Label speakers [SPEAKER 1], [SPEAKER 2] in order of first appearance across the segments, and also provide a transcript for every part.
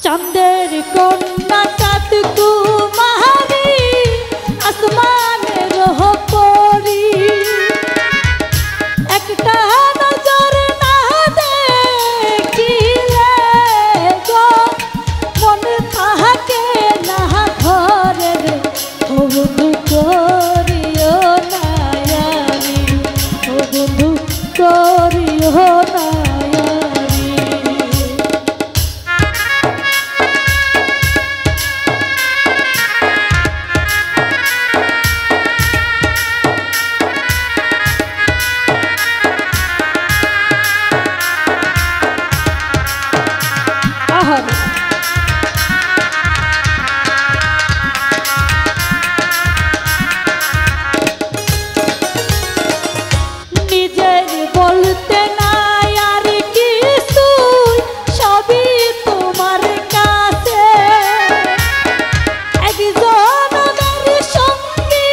[SPEAKER 1] চাঁদের কন্যা চাঁদ কুমারী আসমানের পরি একটা নজর না দেখিলে গো মন থাকে না ঘরে রে ও বন্ধু করিও না ইয়ারি ও বন্ধু করিও না নিজের বলতে নাই আর কিছু সবই তোমার কাছে একজনের সঙ্গী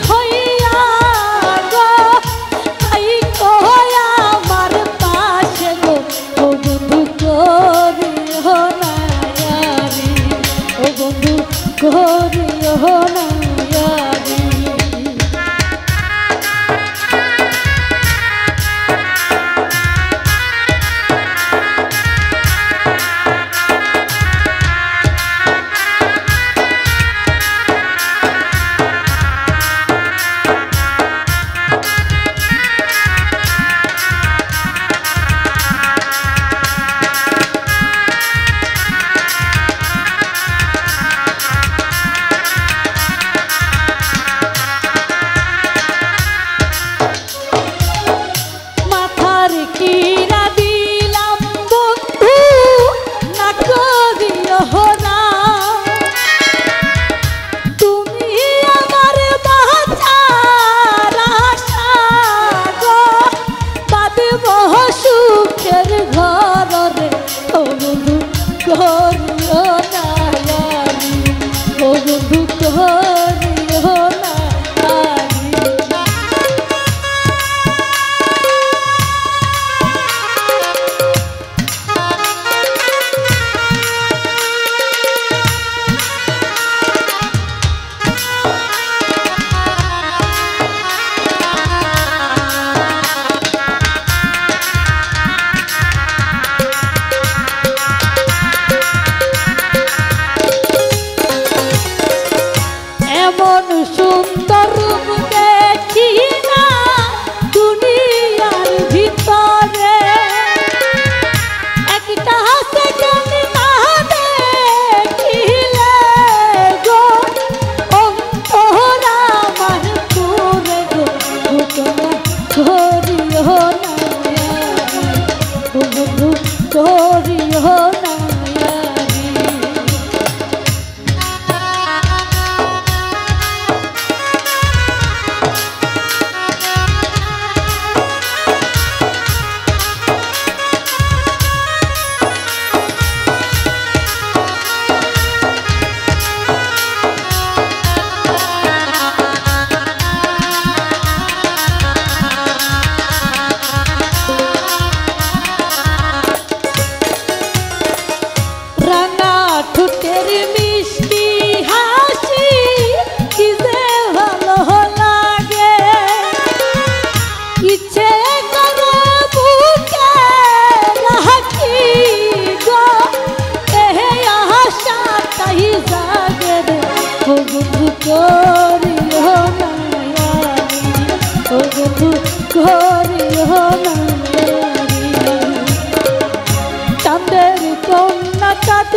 [SPEAKER 1] হইয়া গো তাই কয় আমার পাশে গো ও বন্ধু করিও না ইয়ারি ও বন্ধু করিও না ইয়ারি কিরা দিলাম বন্ধু না করিও না তুমি আমার বাঁচার আশা গো বাঁধব সুখের ঘর রে ও বন্ধু করিও না ইয়ারি ও বন্ধু করিও না এমন সুন্দর রূপ দেখি না দুনিয়ার ভিতরে একটা সেকেন্ড না দেখিলে গো অন্তর আমার পুরে গো ঘটনা করিও না ও বন্ধু করিও না ঠোঁটের মিষ্টি হাসি কি যে ভালো লাগে ইচ্ছে করে বুকে রাখি গো এহে আশাটাই জাগে রে ও বন্ধু করিও না ইয়ারি ও বন্ধু করিও না ইয়ারি চাঁদের কন্যা চাঁদ